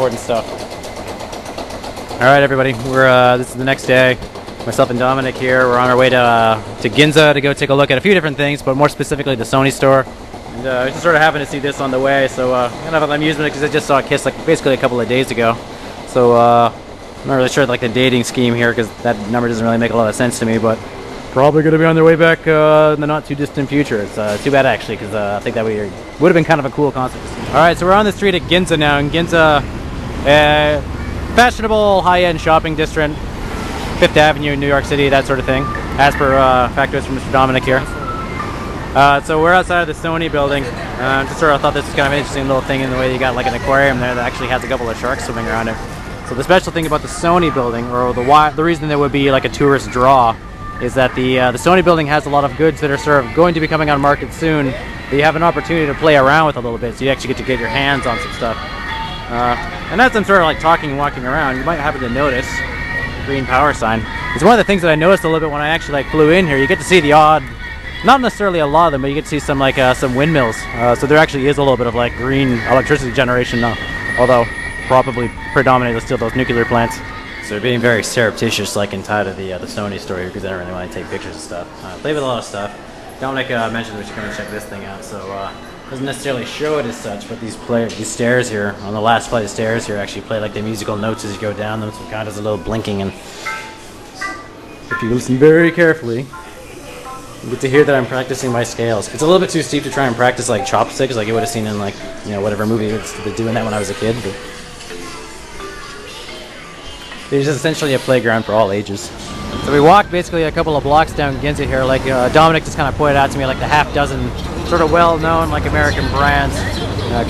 important stuff. Alright everybody, this is the next day. Myself and Dominic here. We're on our way to Ginza to go take a look at a few different things, but more specifically the Sony store. And I just sort of happened to see this on the way, so kind of an amusement because I just saw Kiss like basically a couple of days ago. So I'm not really sure like the dating scheme here because that number doesn't really make a lot of sense to me, but probably going to be on their way back in the not too distant future. It's too bad actually because I think that would have been kind of a cool concert. Alright, so we're on the street at Ginza now, and Ginza, fashionable high-end shopping district. 5th Avenue in New York City, that sort of thing, as per factors from Mr. Dominic here. So we're outside of the Sony building. Just sort of thought this was kind of an interesting little thing in the way you got like an aquarium there that actually has a couple of sharks swimming around it. So the special thing about the Sony building, or the reason there would be like a tourist draw, is that the Sony building has a lot of goods that are sort of going to be coming on market soon that you have an opportunity to play around with a little bit, so you actually get to get your hands on some stuff. And as I'm sort of like talking and walking around, you might happen to notice green power sign. It's one of the things that I noticed a little bit when I actually like flew in here. You get to see the odd, not necessarily a lot of them, but you get to see some like some windmills. So there actually is a little bit of like green electricity generation, although probably predominantly still those nuclear plants. So they're being very surreptitious, like inside of the Sony store here, because I don't really want to take pictures of stuff. Play with a lot of stuff. Dominic mentioned we should come and check this thing out. So doesn't necessarily show it as such, but these stairs here, on the last flight of stairs here, actually play like the musical notes as you go down them. So it kind of does a little blinking, and if you listen very carefully, you get to hear that I'm practicing my scales. It's a little bit too steep to try and practice like chopsticks, like you would have seen in like, you know, whatever movie was doing that when I was a kid. But it's essentially a playground for all ages. So we walked basically a couple of blocks down Ginza here, like Dominic just kind of pointed out to me like the half dozen sort of well-known like American brands,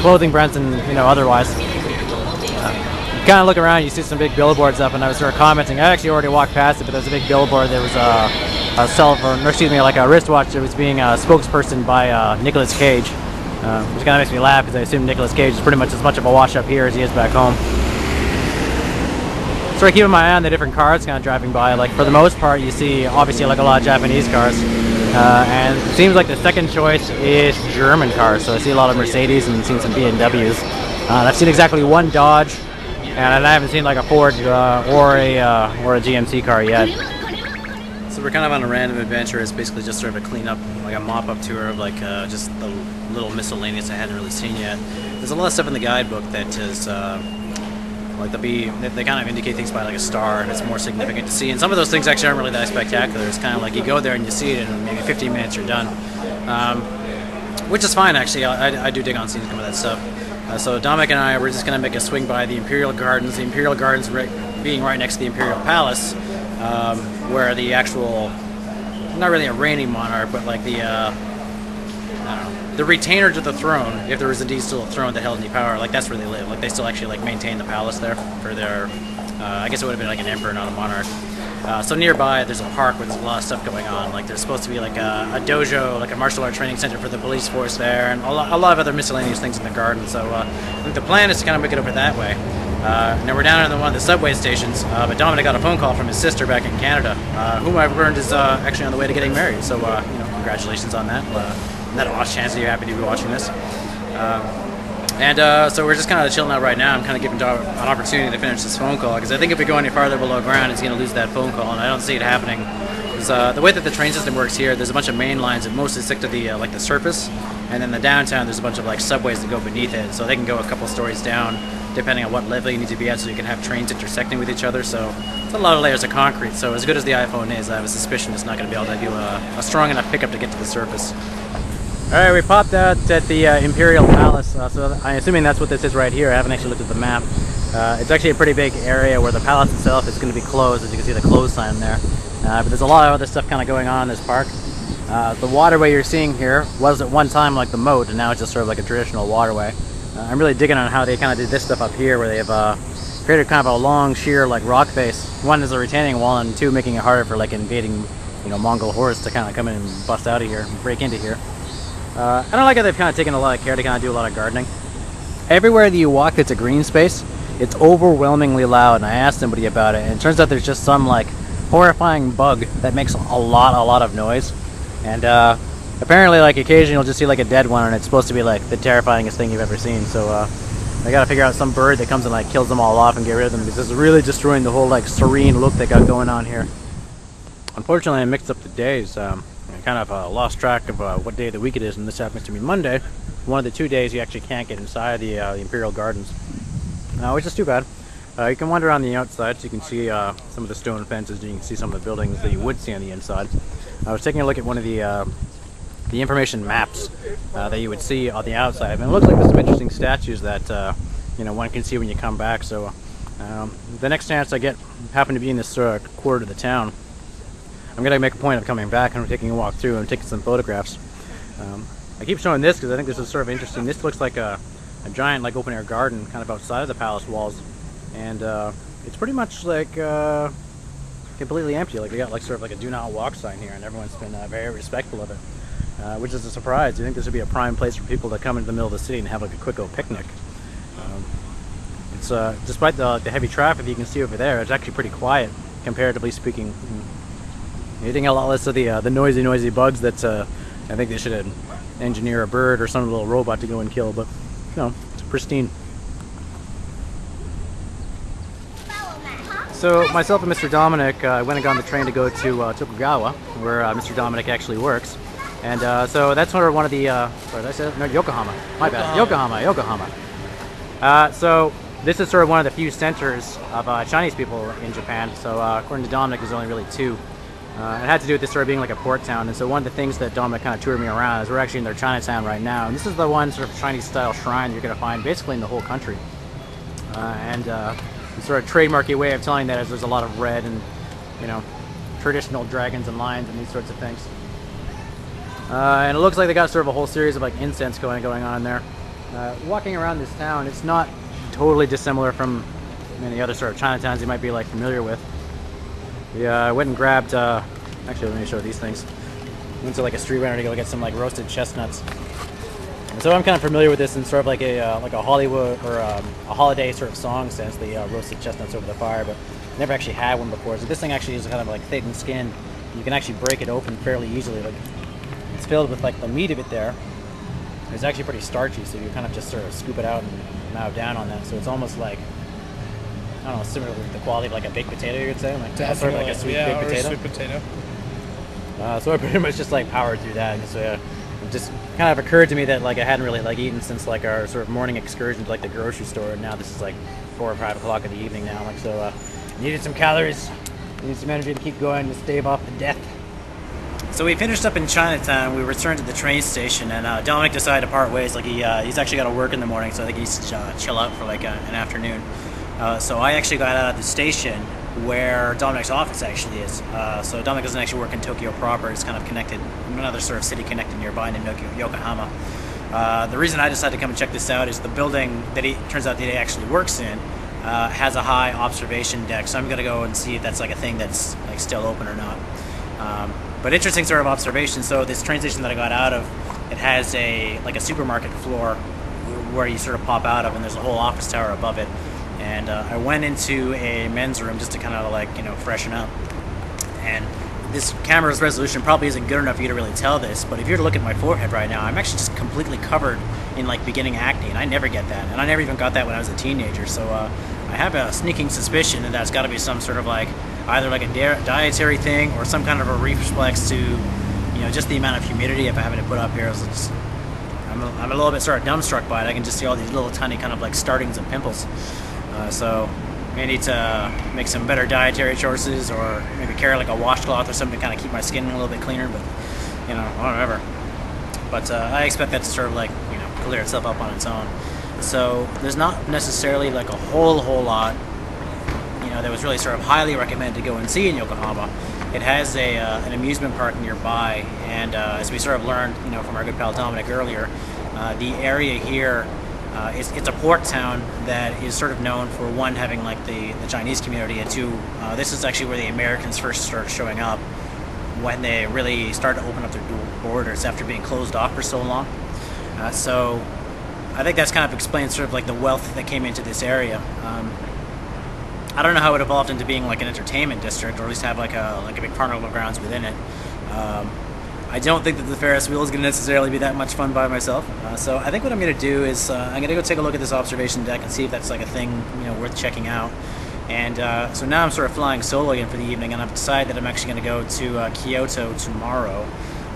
clothing brands, and you know otherwise. You kind of look around, you see some big billboards up, and I was sort of commenting. I actually already walked past it, but there's a big billboard. There was a like a wristwatch that was being a spokesperson by Nicolas Cage, which kind of makes me laugh because I assume Nicolas Cage is pretty much as much of a wash up here as he is back home. So I keep my eye on the different cars kind of driving by. Like for the most part, you see obviously like a lot of Japanese cars, and it seems like the second choice is German cars. So I see a lot of Mercedes and seen some BMWs. I've seen exactly one Dodge, and I haven't seen like a Ford or a GMC car yet. So we're kind of on a random adventure. It's basically just sort of a cleanup, like a mop-up tour of like just the little miscellaneous I hadn't really seen yet. There's a lot of stuff in the guidebook that is. Like they kind of indicate things by like a star, and it's more significant to see. And some of those things actually aren't really that spectacular. It's kind of like you go there and you see it, and in maybe 15 minutes you're done, which is fine actually. I do dig on seeing some of that stuff. So Dominic and I were just going to make a swing by the Imperial Gardens. The Imperial Gardens being right next to the Imperial Palace, where the actual, not really a reigning monarch, but like the I don't know, the retainer to the throne, if there is indeed still a throne that held any power, like that's where they live. Like they still actually like maintain the palace there for their, I guess it would have been like an emperor, not a monarch. So nearby there's a park where there's a lot of stuff going on. Like there's supposed to be like a dojo, like a martial art training center for the police force there, and a lot of other miscellaneous things in the garden. So I think the plan is to kind of make it over that way. Now we're down at one of the subway stations, but Dominic got a phone call from his sister back in Canada, whom I've learned is actually on the way to getting married. So you know, congratulations on that. That off chance that you happen to be watching this. So we're just kind of chilling out right now. I'm kind of giving Dom an opportunity to finish this phone call, because I think if we go any farther below ground, he's going to lose that phone call, and I don't see it happening. Because the way that the train system works here, there's a bunch of main lines that mostly stick to the like the surface, and then the downtown there's a bunch of like subways that go beneath it, so they can go a couple stories down depending on what level you need to be at, so you can have trains intersecting with each other. So it's a lot of layers of concrete. So as good as the iPhone is, I have a suspicion it's not going to be able to do a strong enough pickup to get to the surface. Alright, we popped out at the Imperial Palace, so I'm assuming that's what this is right here. I haven't actually looked at the map. It's actually a pretty big area where the palace itself is going to be closed, as you can see the close sign there. But there's a lot of other stuff kind of going on in this park. The waterway you're seeing here was at one time like the moat, and now it's just sort of like a traditional waterway. I'm really digging on how they kind of did this stuff up here, where they have created kind of a long, sheer like rock face. One is a retaining wall, and two making it harder for like invading, you know, Mongol hordes to kind of come in and bust out of here and break into here. I don't like how they've kind of taken a lot of care to kind of do a lot of gardening. Everywhere that you walk that's a green space, it's overwhelmingly loud, and I asked somebody about it, and it turns out there's just some like horrifying bug that makes a lot of noise. And apparently like occasionally you'll just see like a dead one, and it's supposed to be like the terrifyingest thing you've ever seen. So They gotta figure out some bird that comes and like kills them all off and get rid of them, because this is really destroying the whole like serene look they got going on here. Unfortunately, I mixed up the days. I kind of lost track of what day of the week it is, and this happens to be Monday. One of the 2 days you actually can't get inside the Imperial Gardens, which is too bad. You can wander around the outside, so you can see some of the stone fences, and you can see some of the buildings that you would see on the inside. I was taking a look at one of the information maps that you would see on the outside, and it looks like there's some interesting statues that one can see when you come back. So the next chance I happen to be in this quarter of the town, I'm gonna make a point of coming back and taking a walk through and taking some photographs. I keep showing this because I think this is sort of interesting. This looks like a giant like open air garden kind of outside of the palace walls, and it's pretty much like completely empty. Like they got like sort of like a do not walk sign here, and everyone's been very respectful of it. Which is a surprise. You think this would be a prime place for people to come into the middle of the city and have like a quick little picnic. It's despite the heavy traffic you can see over there, it's actually pretty quiet, comparatively speaking. You're getting a lot less of the noisy bugs that I think they should engineer a bird or some little robot to go and kill, but no, it's pristine. So myself and Mr. Dominic went and got on the train to go to Tokugawa, where Mr. Dominic actually works. And so that's sort of one of the, sorry, did I say that? No, Yokohama. My bad. Yokohama. So this is sort of one of the few centers of Chinese people in Japan. So according to Dominic, there's only really two. It had to do with this sort of being like a port town. And so one of the things that Dominic kind of toured me around is we're actually in their Chinatown right now. And this is the one sort of Chinese-style shrine you're going to find basically in the whole country. It's sort of trademarky way of telling that is there's a lot of red and, traditional dragons and lions and these sorts of things. And it looks like they got sort of a whole series of like incense going on there. Walking around this town, it's not totally dissimilar from many other sort of Chinatowns you might be like familiar with. Yeah, I went and grabbed, actually let me show these things. Went to like a street vendor to go get some like roasted chestnuts. And so I'm kind of familiar with this in sort of like a Hollywood or a holiday sort of song sense, the roasted chestnuts over the fire, but never actually had one before. So this thing actually is kind of like thick and skinned. You can actually break it open fairly easily. Like it's filled with like the meat of it there. It's actually pretty starchy, so you kind of just sort of scoop it out and mow down on that. So it's almost like, I don't know, similar to the quality of like a baked potato, you could say, like sort of like a sweet baked potato. Sweet potato. So I pretty much just like powered through that. And so it just kind of occurred to me that like I hadn't really like eaten since like our sort of morning excursion to like the grocery store, and now this is like 4 or 5 o'clock in the evening now. Like so, needed some calories, needed some energy to keep going to stave off the death. So we finished up in Chinatown. We returned to the train station, and Dominic decided to part ways. Like he's actually got to work in the morning, so I think he's chill out for like an afternoon. So I actually got out of the station where Dominic's office actually is. So Dominic doesn't actually work in Tokyo proper. It's kind of connected, another sort of city connected nearby named Yokohama. The reason I decided to come and check this out is the building that turns out that he actually works in has a high observation deck. So I'm going to go and see if that's like a thing that's like still open or not. But interesting sort of observation. So this train station that I got out of, it has a supermarket floor where you sort of pop out of, and there's a whole office tower above it. And I went into a men's room just to kind of like freshen up. And this camera's resolution probably isn't good enough for you to really tell this, but if you were to look at my forehead right now, I'm actually just completely covered in like beginning acne, and I never get that, and I never even got that when I was a teenager. So I have a sneaking suspicion that that's got to be some sort of like either like a dietary thing or some kind of a reflex to just the amount of humidity I've having to put up here. I'm a little bit sort of dumbstruck by it. I can just see all these little tiny kind of like startings of pimples. So may need to make some better dietary choices, or maybe carry like a washcloth or something to kind of keep my skin a little bit cleaner, but whatever. But I expect that to sort of like clear itself up on its own. So there's not necessarily like a whole lot that was really sort of highly recommended to go and see in Yokohama. It has an amusement park nearby, and as we sort of learned from our good pal Dominic earlier, the area here it's a port town that is sort of known for, one, having like the Chinese community, and two, this is actually where the Americans first started showing up when they really started to open up their borders after being closed off for so long. So I think that's kind of explains sort of like the wealth that came into this area. I don't know how it evolved into being like an entertainment district, or at least have like a big carnival grounds within it. I don't think that the Ferris wheel is going to necessarily be that much fun by myself. So I think what I'm going to do is I'm going to go take a look at this observation deck and see if that's like a thing worth checking out. And so now I'm sort of flying solo again for the evening, and I've decided that I'm actually going to go to Kyoto tomorrow.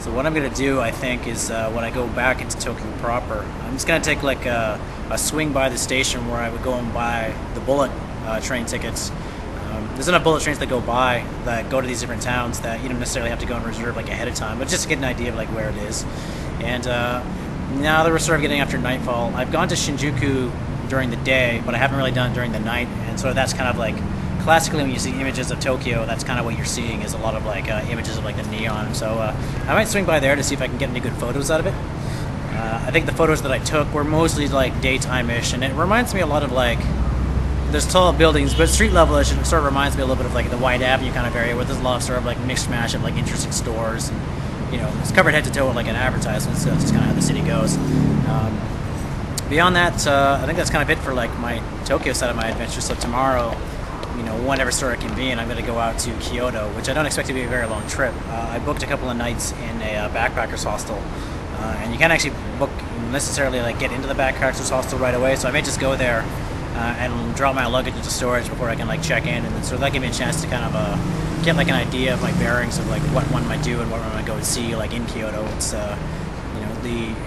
So what I'm going to do, I think, is when I go back into Tokyo proper, I'm just going to take like a swing by the station where I would go and buy the bullet train tickets. There's enough bullet trains that go by that go to these different towns that you don't necessarily have to go and reserve like ahead of time, but just to get an idea of like where it is. And now that we're sort of getting after nightfall, I've gone to Shinjuku during the day, but I haven't really done it during the night. And so that's kind of like classically when you see images of Tokyo, that's kind of what you're seeing is a lot of like images of like the neon. So I might swing by there to see if I can get any good photos out of it. I think the photos that I took were mostly like daytime-ish, and it reminds me a lot of like there's tall buildings, but street level it sort of reminds me a little bit of like the White Avenue kind of area where there's a lot of sort of like mixed mash of like interesting stores, and it's covered head to toe with like an advertisement, so that's just kind of how the city goes. Beyond that, I think that's kind of it for like my Tokyo side of my adventure. So tomorrow, whenever sort of convenient, I'm going to go out to Kyoto, which I don't expect to be a very long trip. I booked a couple of nights in a backpackers hostel, and you can't actually book necessarily like get into the backpackers hostel right away, so I may just go there and drop my luggage into storage before I can like check in, and then, so that gave me a chance to kind of get like an idea of like bearings of like what one might do and what one might go and see like in Kyoto. It's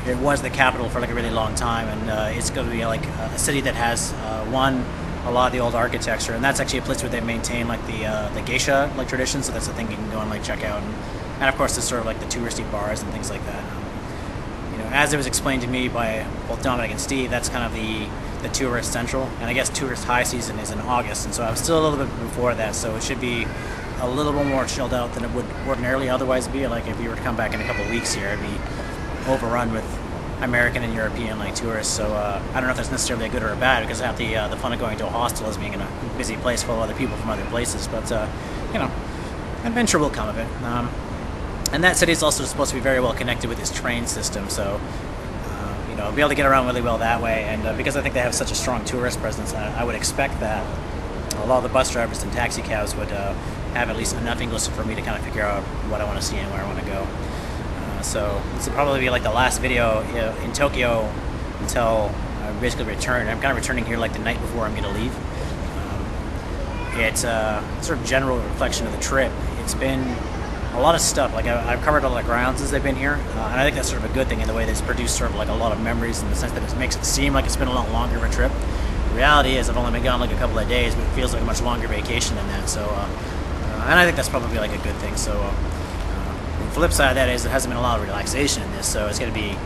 it was the capital for like a really long time, and it's going to be like a city that has a lot of the old architecture, and that's actually a place where they maintain like the geisha like tradition, so that's a thing you can go and like check out, and of course there's sort of like the touristy bars and things like that. As it was explained to me by both Dominic and Steve, that's kind of the tourist central, and I guess tourist high season is in August, and so I'm still a little bit before that, so it should be a little bit more chilled out than it would ordinarily otherwise be. Like if you were to come back in a couple of weeks here, it'd be overrun with American and European like tourists. So I don't know if that's necessarily a good or a bad, because I have the fun of going to a hostel is being in a busy place full of other people from other places, but adventure will come of it. And that city is also supposed to be very well connected with its train system, so I'll be able to get around really well that way. And because I think they have such a strong tourist presence, I would expect that a lot of the bus drivers and taxi cabs would have at least enough English for me to kind of figure out what I want to see and where I want to go. So this will probably be like the last video in Tokyo until I basically return. I'm kind of returning here like the night before I'm going to leave. It's a sort of general reflection of the trip. It's been a lot of stuff. Like I've covered all the grounds since they've been here, and I think that's sort of a good thing in the way that it's produced sort of like a lot of memories in the sense that it makes it seem like it's been a lot longer of a trip. The reality is I've only been gone like a couple of days, but it feels like a much longer vacation than that. So, and I think that's probably like a good thing. So, the flip side of that is there hasn't been a lot of relaxation in this. So it's going to be,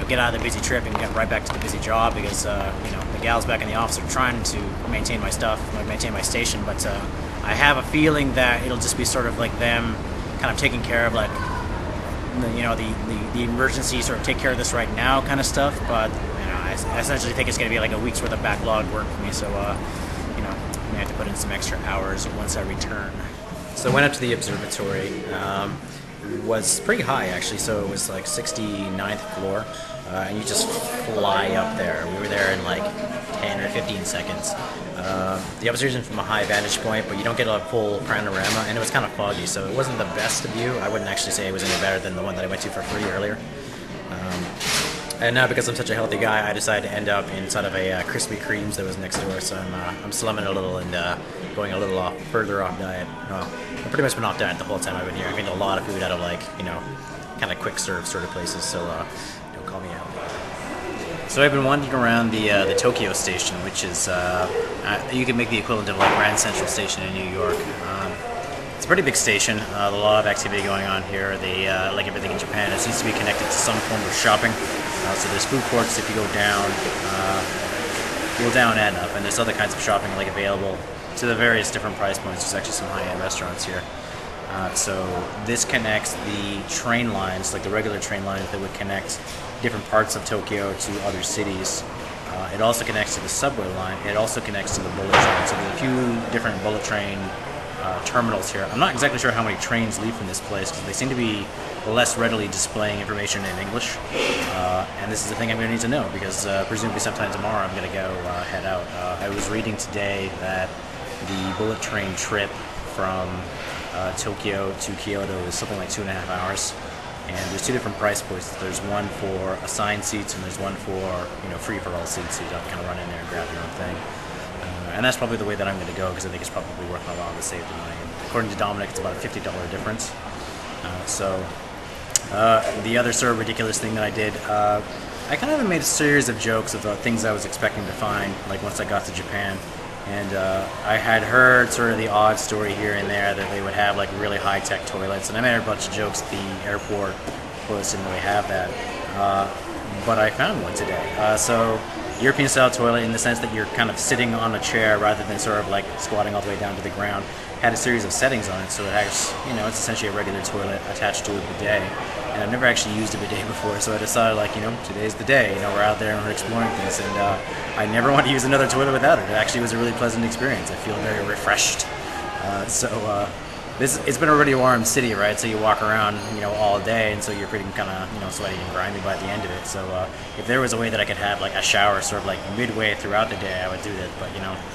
get out of the busy trip and get right back to the busy job, because the gals back in the office are trying to maintain my stuff, maintain my station, but I have a feeling that it'll just be sort of like them kind of taking care of like the emergency, sort of take care of this right now kind of stuff. But I essentially think it's going to be like a week's worth of backlog work for me. So I may have to put in some extra hours once I return. So I went up to the observatory. It was pretty high actually, so it was like 69th floor, and you just fly up there. We were there in like 10 or 15 seconds. The observation from a high vantage point, but you don't get a full panorama, and it was kind of foggy, so it wasn't the best view. I wouldn't actually say it was any better than the one that I went to for free earlier. And now, because I'm such a healthy guy, I decided to end up inside of a Krispy Kreme's that was next door, so I'm slumming a little and going a little further off diet. I've pretty much been off diet the whole time I've been here. I've eaten a lot of food out of like, kind of quick serve sort of places, so don't call me out. So I've been wandering around the Tokyo station, which is, you can make the equivalent of like Grand Central Station in New York. It's a pretty big station, a lot of activity going on here. They, like everything in Japan, it seems to be connected to some form of shopping. So there's food courts if you go down and up, and there's other kinds of shopping like available to the various different price points. There's actually some high-end restaurants here. So this connects the train lines, like the regular train lines that would connect different parts of Tokyo to other cities. It also connects to the subway line. It also connects to the bullet train. So there's a few different bullet train terminals here. I'm not exactly sure how many trains leave from this place, because they seem to be less readily displaying information in English. And this is the thing I'm going to need to know, because presumably sometime tomorrow I'm going to go head out. I was reading today that the bullet train trip from Tokyo to Kyoto is something like 2.5 hours. And there's 2 different price points. There's one for assigned seats, and there's one for free for all seats. So you don't kind of run in there and grab your own thing. And that's probably the way that I'm going to go, because I think it's probably worth my while to save the money. And according to Dominic, it's about a $50 difference. The other sort of ridiculous thing that I did, I kind of made a series of jokes of things I was expecting to find, like once I got to Japan. And I had heard sort of the odd story here and there that they would have like really high-tech toilets, and I made a bunch of jokes at the airport. Toilets didn't really have that, but I found one today. So European-style toilet, in the sense that you're kind of sitting on a chair rather than sort of like squatting all the way down to the ground, had a series of settings on it, so it has, it's essentially a regular toilet attached to a bidet. And I've never actually used a bidet before, so I decided, like, today's the day. We're out there and we're exploring things, and I never want to use another toilet without it. It actually was a really pleasant experience. I feel very refreshed. It's been a really warm city, right? So you walk around, all day, and so you're pretty kind of, sweaty and grimy by the end of it. So if there was a way that I could have like a shower sort of like midway throughout the day, I would do that. But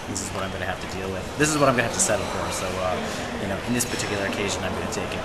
this is what I'm going to have to deal with. This is what I'm going to have to settle for. So in this particular occasion, I'm going to take it.